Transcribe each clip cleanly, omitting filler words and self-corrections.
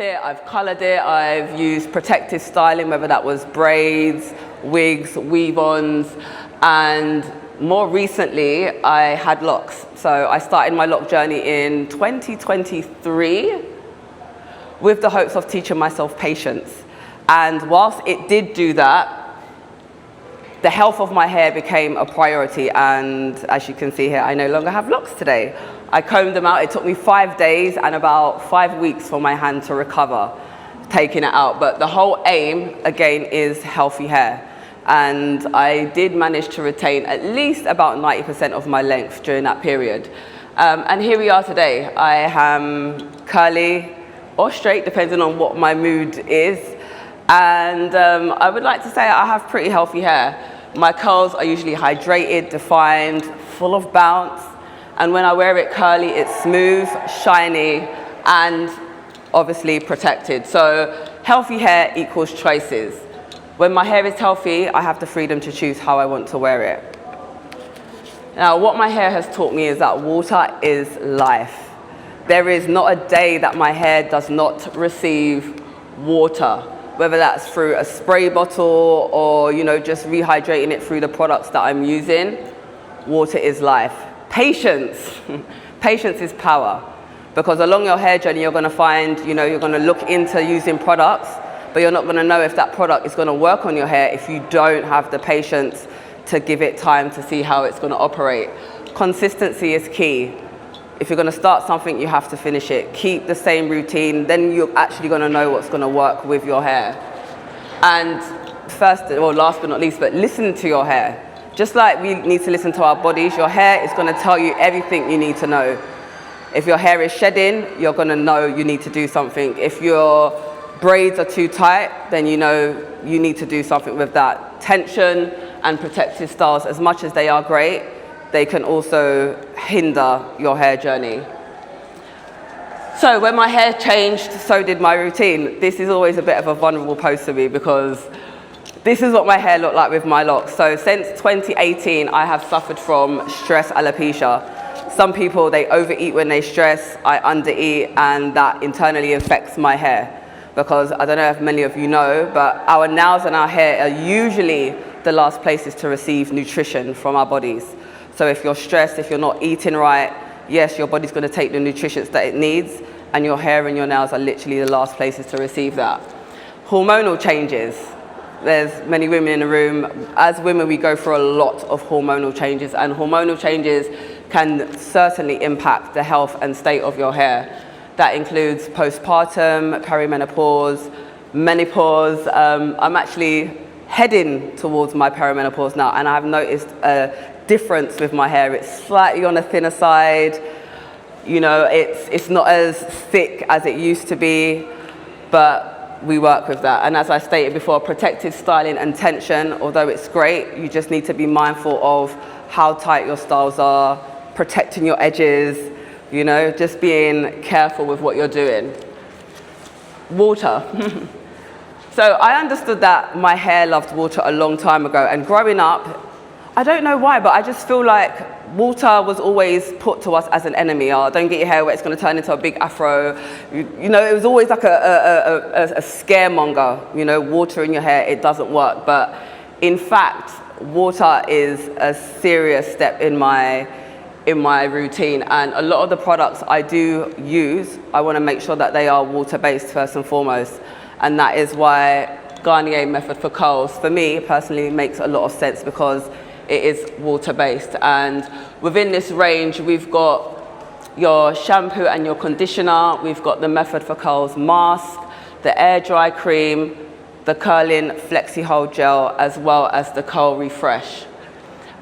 it, I've colored it, I've used protective styling, whether that was braids, wigs, weave-ons, and more recently, I had locks. So I started my lock journey in 2023 with the hopes of teaching myself patience. And whilst it did do that, the health of my hair became a priority, and as you can see here, I no longer have locks today. I combed them out. It took me 5 days and about 5 weeks for my hand to recover, taking it out. But the whole aim, again, is healthy hair. And I did manage to retain at least about 90% of my length during that period. And here we are today. I am curly or straight, depending on what my mood is. And I would like to say I have pretty healthy hair. My curls are usually hydrated, defined, full of bounce. And when I wear it curly, it's smooth, shiny, and obviously protected. So healthy hair equals choices. When my hair is healthy, I have the freedom to choose how I want to wear it. Now, what my hair has taught me is that water is life. There is not a day that my hair does not receive water, whether that's through a spray bottle or, you know, just rehydrating it through the products that I'm using. Water is life. Patience. Patience is power. Because along your hair journey, you're going to find, you know, you're going to look into using products, but you're not going to know if that product is going to work on your hair if you don't have the patience to give it time to see how it's going to operate. Consistency is key. If you're going to start something, you have to finish it. Keep the same routine, then you're actually going to know what's going to work with your hair. And first, or last but not least, but listen to your hair. Just like we need to listen to our bodies, your hair is going to tell you everything you need to know. If your hair is shedding, you're going to know you need to do something. If your braids are too tight, then you know you need to do something with that. Tension and protective styles, as much as they are great, they can also hinder your hair journey. So when my hair changed, so did my routine. This is always a bit of a vulnerable post for me because this is what my hair looked like with my locks. So since 2018, I have suffered from stress alopecia. Some people, they overeat when they stress, I undereat, and that internally affects my hair. Because I don't know if many of you know, but our nails and our hair are usually the last places to receive nutrition from our bodies. So if you're stressed, if you're not eating right, yes, your body's going to take the nutrients that it needs, and your hair and your nails are literally the last places to receive that. Hormonal changes. There's many women in the room. As women, we go through a lot of hormonal changes, and hormonal changes can certainly impact the health and state of your hair. That includes postpartum, perimenopause, menopause. I'm actually heading towards my perimenopause now, and I've noticed a difference with my hair. It's slightly on the thinner side. You know, it's not as thick as it used to be, but we work with that. And as I stated before, protective styling and tension, although it's great, you just need to be mindful of how tight your styles are, protecting your edges, you know, just being careful with what you're doing. Water. So I understood that my hair loved water a long time ago, and growing up, I don't know why, but I just feel like water was always put to us as an enemy. Oh, don't get your hair wet, it's going to turn into a big afro. You know, it was always like a scaremonger, you know, water in your hair, it doesn't work. But in fact, water is a serious step in my routine, and a lot of the products I do use, I want to make sure that they are water-based first and foremost. And that is why Garnier Method for curls, for me personally, makes a lot of sense because it is water-based. And within this range, we've got your shampoo and your conditioner, we've got the Method for Curls mask, the air dry cream, the curling Flexi Hold gel, as well as the curl refresh.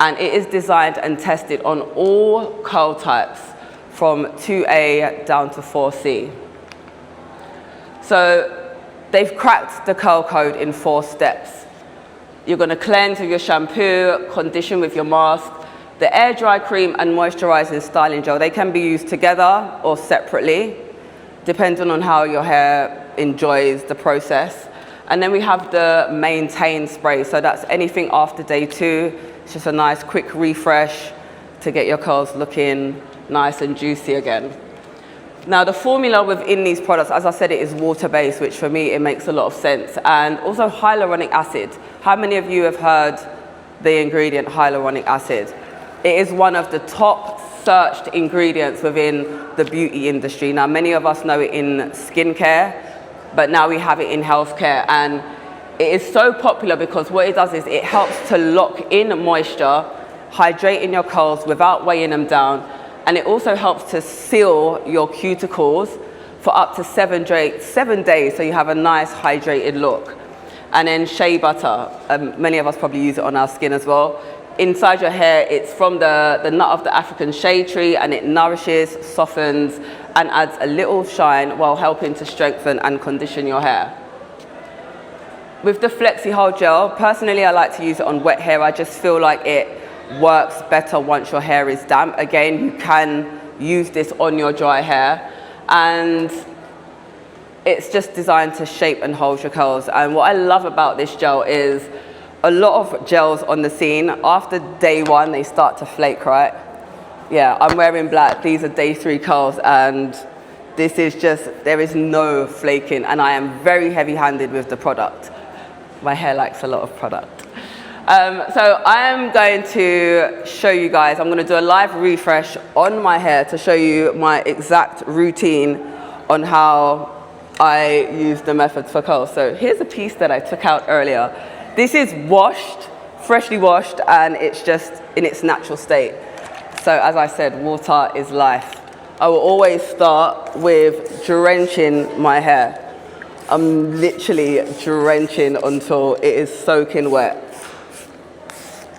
And it is designed and tested on all curl types from 2A down to 4C. So they've cracked the curl code in 4 steps. You're going to cleanse with your shampoo, condition with your mask. The air dry cream and moisturizing styling gel, they can be used together or separately, depending on how your hair enjoys the process. And then we have the maintain spray. So that's anything after day 2. It's just a nice quick refresh to get your curls looking nice and juicy again. Now the formula within these products, as I said, it is water-based, which for me, it makes a lot of sense. And also hyaluronic acid. How many of you have heard the ingredient hyaluronic acid? It is one of the top searched ingredients within the beauty industry. Now, many of us know it in skincare, but now we have it in healthcare. And it is so popular because what it does is it helps to lock in moisture, hydrating your curls without weighing them down. And it also helps to seal your cuticles for up to 7 days, so you have a nice hydrated look. And then shea butter, many of us probably use it on our skin as well. Inside your hair, it's from the nut of the African shea tree, and it nourishes, softens, and adds a little shine while helping to strengthen and condition your hair. With the Flexi Hold gel, personally I like to use it on wet hair. I just feel like it works better once your hair is damp. Again, you can use this on your dry hair, and it's just designed to shape and hold your curls. And what I love about this gel is a lot of gels on the scene, after day 1, they start to flake, right? Yeah, I'm wearing black. These are day 3 curls, and this is just, there is no flaking, and I am very heavy-handed with the product. My hair likes a lot of product. So I am going to show you guys, I'm going to do a live refresh on my hair to show you my exact routine on how I use the methods for curls. So here's a piece that I took out earlier. This is washed, freshly washed, and it's just in its natural state. So as I said, water is life. I will always start with drenching my hair. I'm literally drenching until it is soaking wet.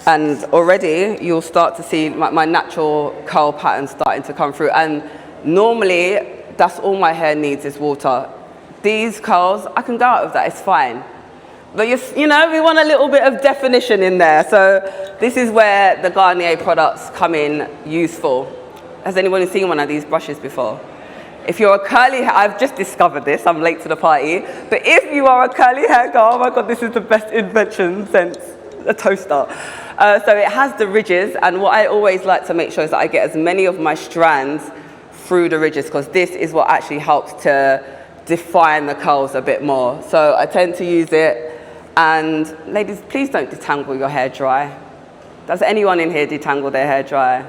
And already you'll start to see my natural curl pattern starting to come through. And normally, that's all my hair needs is water. These curls, I can go out of that, it's fine. But you know, we want a little bit of definition in there. So this is where the Garnier products come in useful. Has anyone seen one of these brushes before? If you're a curly hair, I've just discovered this, I'm late to the party. But if you are a curly hair girl, oh my God, this is the best invention since a toaster. So it has the ridges, and what I always like to make sure is that I get as many of my strands through the ridges, because this is what actually helps to define the curls a bit more. So I tend to use it, and ladies, please don't detangle your hair dry. Does anyone in here detangle their hair dry?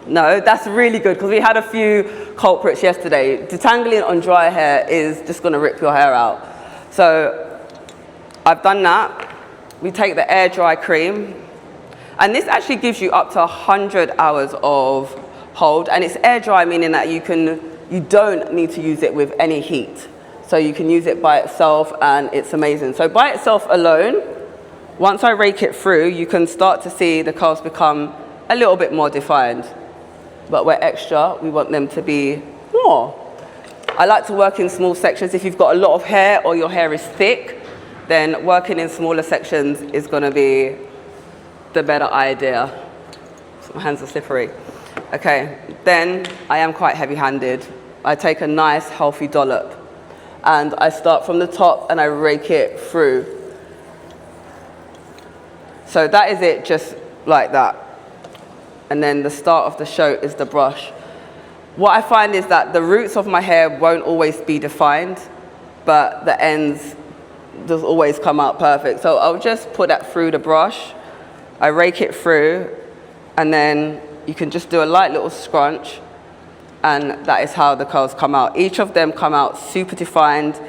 No, that's really good, because we had a few culprits yesterday. Detangling on dry hair is just going to rip your hair out. So I've done that. We take the air dry cream, and this actually gives you up to 100 hours of hold, and it's air dry, meaning that you don't need to use it with any heat. So you can use it by itself, and it's amazing. So by itself alone, once I rake it through, you can start to see the curls become a little bit more defined. But where extra, we want them to be more. I like to work in small sections. If you've got a lot of hair or your hair is thick, then working in smaller sections is going to be the better idea. So my hands are slippery. Okay, then I am quite heavy-handed. I take a nice healthy dollop, and I start from the top and I rake it through. So that is it, just like that. And then the start of the show is the brush. What I find is that the roots of my hair won't always be defined, but the ends does always come out perfect. So I'll just put that through the brush. I rake it through, and then you can just do a light little scrunch, and that is how the curls come out. Each of them come out super defined,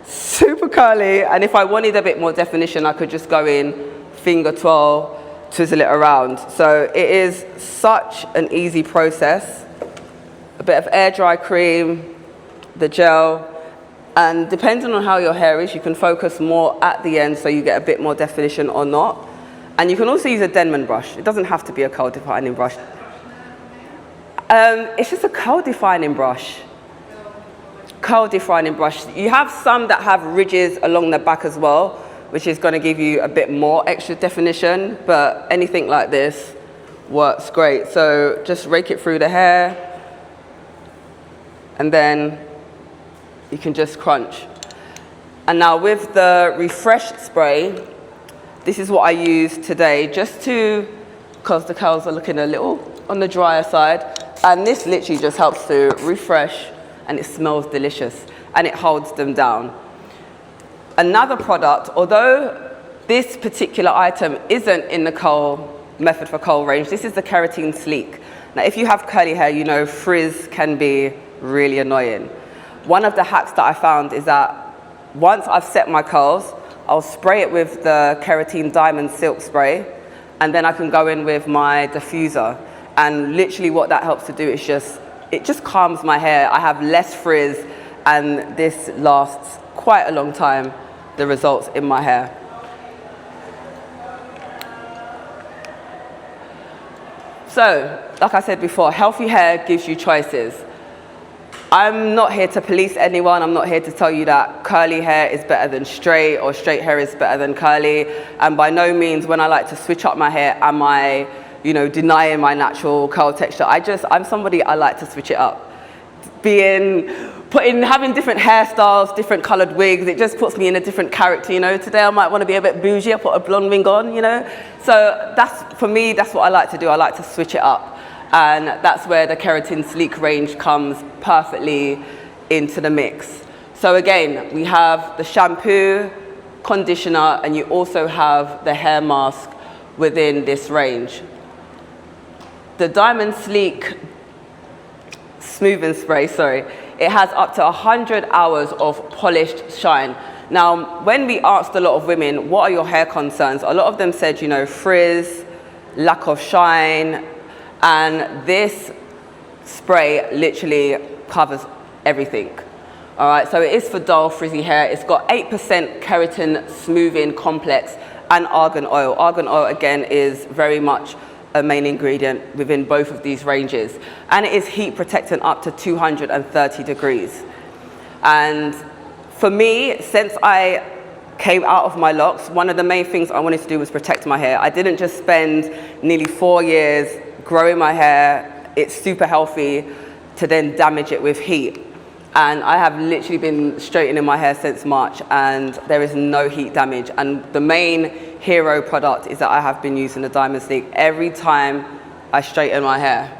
super curly, and if I wanted a bit more definition, I could just go in, finger twirl, twizzle it around. So it is such an easy process. A bit of air dry cream, the gel, and depending on how your hair is, you can focus more at the end so you get a bit more definition or not. And you can also use a Denman brush. It doesn't have to be a curl defining brush. It's just a curl defining brush. Curl defining brush. You have some that have ridges along the back as well, which is going to give you a bit more extra definition, but anything like this works great. So just rake it through the hair, and then you can just crunch. And now with the Refresh spray, this is what I use today, just to, because the curls are looking a little on the drier side, and this literally just helps to refresh and it smells delicious, and it holds them down. Another product, although this particular item isn't in the curl method for curl range, this is the Keratin Sleek. Now, if you have curly hair, you know frizz can be really annoying. One of the hacks that I found is that once I've set my curls, I'll spray it with the Keratin Diamond Silk Spray, and then I can go in with my diffuser. And literally what that helps to do is it just calms my hair. I have less frizz, and this lasts quite a long time, the results in my hair. So, like I said before, healthy hair gives you choices. I'm not here to police anyone. I'm not here to tell you that curly hair is better than straight or straight hair is better than curly. And by no means, when I like to switch up my hair, am I, denying my natural curl texture. I'm somebody, I like to switch it up. Having different hairstyles, different colored wigs, it just puts me in a different character, Today I might want to be a bit bougie, I put a blonde wig on, So for me, that's what I like to do. I like to switch it up. And that's where the Keratin Sleek range comes perfectly into the mix. So again, we have the shampoo, conditioner, and you also have the hair mask within this range. The Diamond Sleek Smoothing Spray, it has up to 100 hours of polished shine. Now, when we asked a lot of women, what are your hair concerns? A lot of them said, frizz, lack of shine, and this spray literally covers everything. All right, so it is for dull, frizzy hair. It's got 8% keratin smoothing complex and argan oil. Argan oil, again, is very much a main ingredient within both of these ranges. And it is heat protectant up to 230 degrees. And for me, since I came out of my locks, one of the main things I wanted to do was protect my hair. I didn't just spend nearly 4 years growing my hair, it's super healthy, to then damage it with heat. And I have literally been straightening my hair since March, and there is no heat damage. And the main hero product is that I have been using the Diamond Sleek every time I straighten my hair.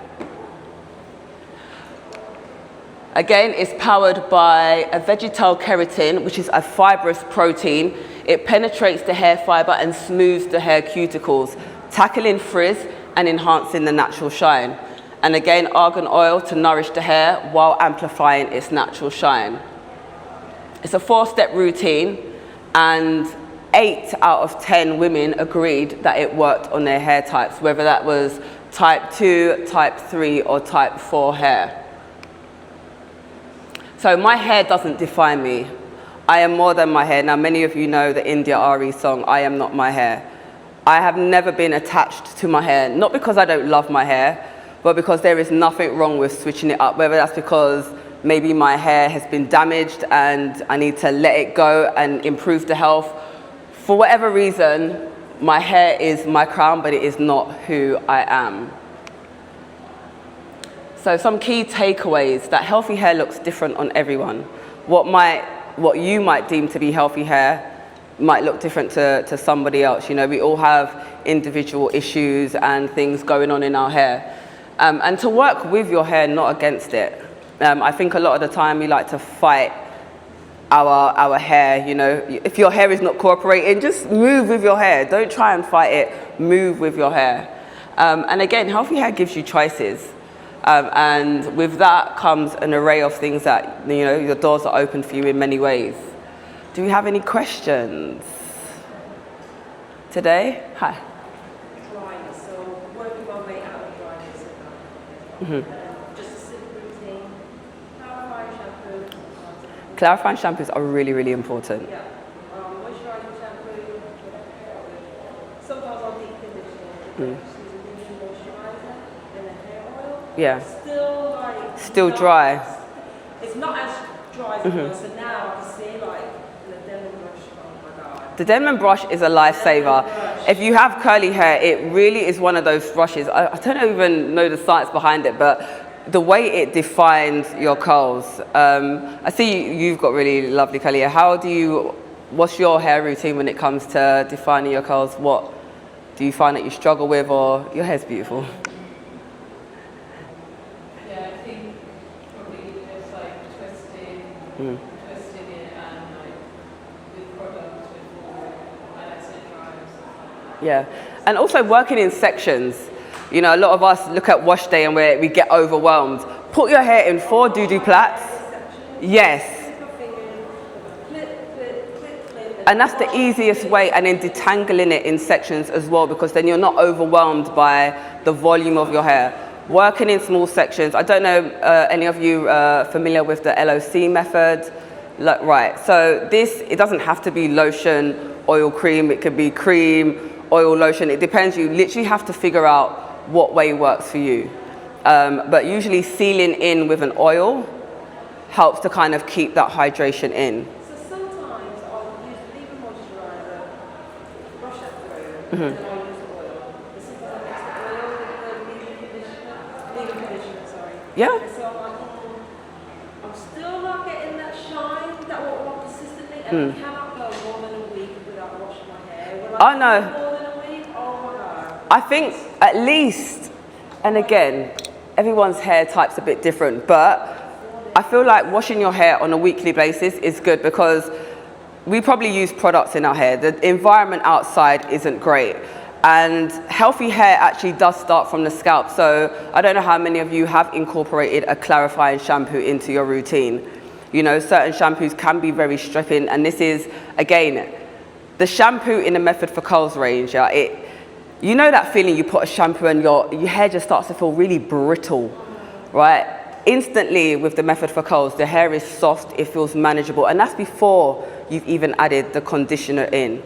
Again, it's powered by a vegetal keratin, which is a fibrous protein. It penetrates the hair fiber and smooths the hair cuticles, tackling frizz and enhancing the natural shine. And again, argan oil to nourish the hair while amplifying its natural shine. It's a 4-step routine, and 8 out of 10 women agreed that it worked on their hair types, whether that was type 2, type 3, or type 4 hair. So my hair doesn't define me. I am more than my hair. Now, many of you know the India Ari song, I Am Not My Hair. I have never been attached to my hair, not because I don't love my hair, but because there is nothing wrong with switching it up, whether that's because maybe my hair has been damaged and I need to let it go and improve the health. For whatever reason, my hair is my crown, but it is not who I am. So some key takeaways: that healthy hair looks different on everyone. What you might deem to be healthy hair might look different to somebody else. We all have individual issues and things going on in our hair. And to work with your hair, not against it. I think a lot of the time we like to fight our hair, If your hair is not cooperating, just move with your hair. Don't try and fight it, move with your hair. And again, healthy hair gives you choices. And with that comes an array of things that, your doors are open for you in many ways. Do we have any questions today? Hi. Dryness, so working my way out of dryness. Just a simple routine. Clarifying shampoo. Clarifying shampoos are really, really important. Yeah. Moisturizing shampoo. Sometimes I'll deep condition. Just use a conditioner moisturizer and a hair oil. Yeah. Still dry. It's not as dry as it was, so now I can see the Denman brush. Oh my god. The Denman brush is a lifesaver. If you have curly hair, it really is one of those brushes. I don't even know the science behind it, but the way it defines your curls. I see you've got really lovely curly hair. What's your hair routine when it comes to defining your curls? What do you find that you struggle with, or your hair's beautiful? Yeah, I think probably just like 20 twisting it and like with products, with oil, and let it dry and stuff like that. Yeah, and also working in sections. You know, a lot of us look at wash day and we get overwhelmed. Put your hair in 4 doo-doo plaits. Yes. And that's the easiest way, and then detangling it in sections as well, because then you're not overwhelmed by the volume of your hair. Working in small sections. I don't know, any of you familiar with the LOC method? Right, so this, it doesn't have to be lotion, oil, cream. It could be cream, oil, lotion. It depends. You literally have to figure out what way works for you. But usually sealing in with an oil helps to kind of keep that hydration in. And then I'll use oil. This is the oil with the leave-in conditioner, sorry. Yeah. And so I'm like, I'm still not getting that shine that I want consistently, and I cannot go more than a week without washing my hair. When I know. more than a week, oh my God. I think at least, and again, everyone's hair type's a bit different, but I feel like washing your hair on a weekly basis is good, because we probably use products in our hair. The environment outside isn't great. And healthy hair actually does start from the scalp. So I don't know how many of you have incorporated a clarifying shampoo into your routine. You know, certain shampoos can be very stripping. And this is, again, the shampoo in the Method for Curls range. Yeah, you know that feeling you put a shampoo and your hair just starts to feel really brittle, right? Instantly with the Method for Curls, the hair is soft, it feels manageable. And that's before you've even added the conditioner in.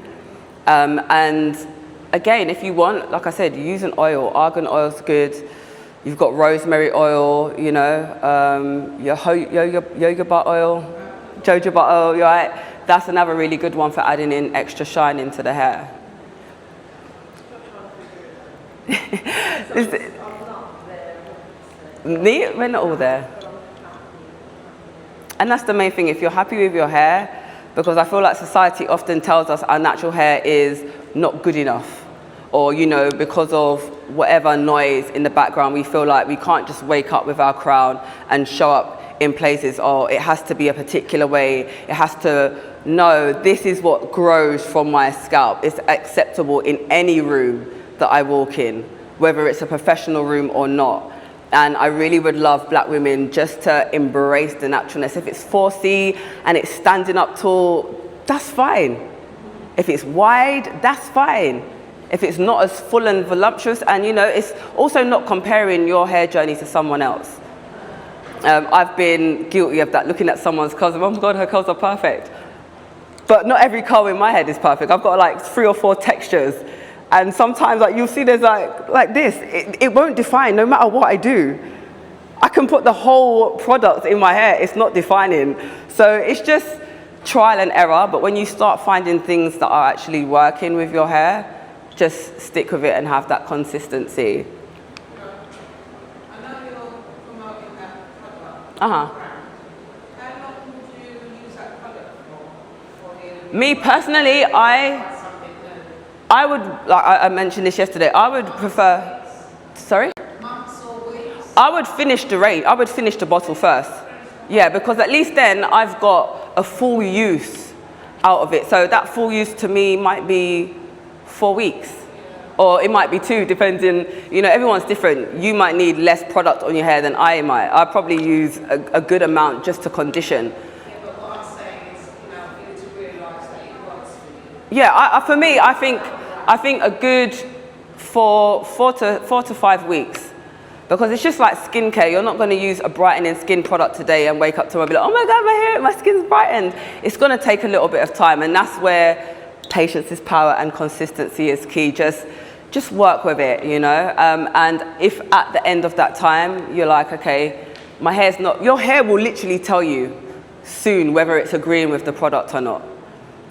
And again, if you want, like I said, use an oil. Argan oil's good. You've got rosemary oil, you know, your jojoba oil, right? That's another really good one for adding in extra shine into the hair. We're not all there. And that's the main thing, if you're happy with your hair, because I feel like society often tells us our natural hair is not good enough, or, you know, because of whatever noise in the background, we feel like we can't just wake up with our crown and show up in places, or it has to be a particular way. It has to know this is what grows from my scalp. It's acceptable in any room that I walk in, whether it's a professional room or not. And I really would love black women just to embrace the naturalness. If it's 4C and it's standing up tall, that's fine. If it's wide, that's fine. If it's not as full and voluptuous, and you know, it's also not comparing your hair journey to someone else. I've been guilty of that, looking at someone's curls, oh my God, her curls are perfect. But not every curl in my head is perfect. I've got like 3 or 4 textures. And sometimes like you'll see there's like this, it won't define no matter what I do. I can put the whole product in my hair, it's not defining. So it's just trial and error, but when you start finding things that are actually working with your hair, just stick with it and have that consistency. I know you're promoting that product. Uh-huh. How long would you use that product for? Me personally, I would, like I mentioned this yesterday, I would prefer, sorry? Months or weeks? I would finish the bottle first. Yeah, because at least then I've got a full use out of it. So that full use to me might be 4 weeks. Or it might be 2, depending, you know, everyone's different. You might need less product on your hair than I might. I'll probably use a good amount just to condition. Yeah, but what I'm saying is, you know, you need to realise that it works for you. Yeah, for me, I think a good 4 to 5 weeks, because it's just like skincare. You're not going to use a brightening skin product today and wake up tomorrow and be like, oh my God, my skin's brightened. It's going to take a little bit of time, and that's where patience is power and consistency is key. Just work with it, you know. And if at the end of that time you're like, okay, my hair's not, your hair will literally tell you soon whether it's agreeing with the product or not.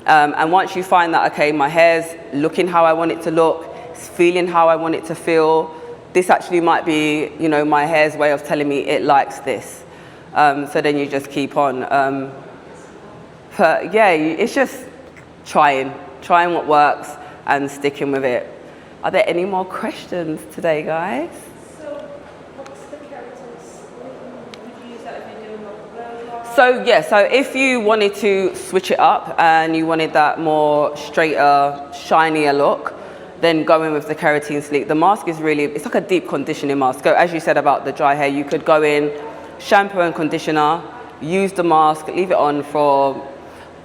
And once you find that, okay, my hair's looking how I want it to look, it's feeling how I want it to feel, this actually might be, you know, my hair's way of telling me it likes this. So then you just keep on. But yeah, it's just trying what works and sticking with it. Are there any more questions today, guys? So, what's the Keratin Sleek? Would you use that if you're doing like blow dry? So yeah, so if you wanted to switch it up and you wanted that more straighter, shinier look, then go in with the Keratin Sleek. The mask is really, it's like a deep conditioning mask. So as you said about the dry hair, you could go in, shampoo and conditioner, use the mask, leave it on for,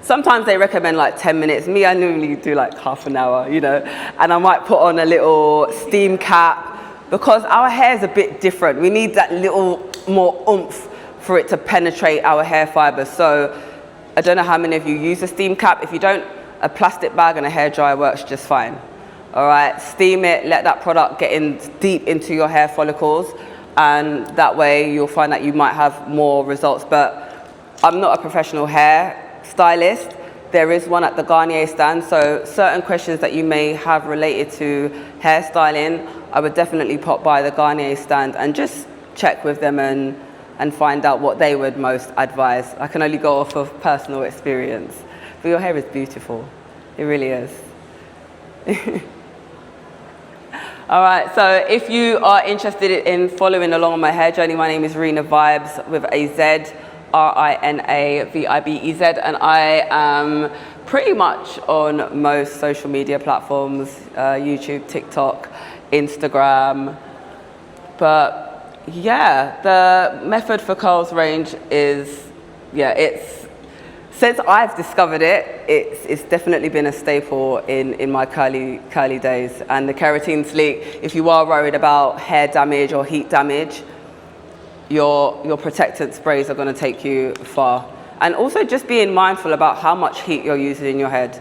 sometimes they recommend like 10 minutes. Me, I normally do like half an hour, you know, and I might put on a little steam cap because our hair is a bit different. We need that little more oomph for it to penetrate our hair fibers. So I don't know how many of you use a steam cap. If you don't, a plastic bag and a hairdryer works just fine. All right, steam it, let that product get in deep into your hair follicles, and that way you'll find that you might have more results. But I'm not a professional hair stylist. There is one at the Garnier stand, so certain questions that you may have related to hairstyling, I would definitely pop by the Garnier stand and just check with them and find out what they would most advise. I can only go off of personal experience. But your hair is beautiful. It really is. All right, so if you are interested in following along on my hair journey, my name is Rina Vibez with a Z, RINA-VIBEZ, and I am pretty much on most social media platforms, YouTube, TikTok, Instagram. But yeah, the method for curls range is, yeah, since I've discovered it, it's definitely been a staple in my curly days. And the Keratin Sleek, if you are worried about hair damage or heat damage, your protectant sprays are going to take you far. And also just being mindful about how much heat you're using in your head,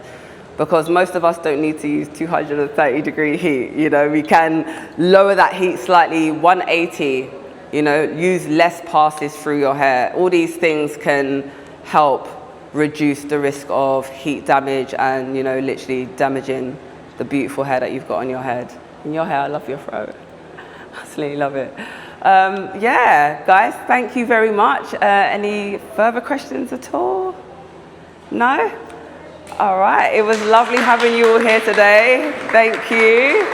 because most of us don't need to use 230-degree heat. You know, we can lower that heat slightly, 180, you know, use less passes through your hair. All these things can help reduce the risk of heat damage and, you know, literally damaging the beautiful hair that you've got on your head. And your hair, I love your fro. Absolutely love it. Yeah, guys, thank you very much. Any further questions at all? No? All right, it was lovely having you all here today. Thank you.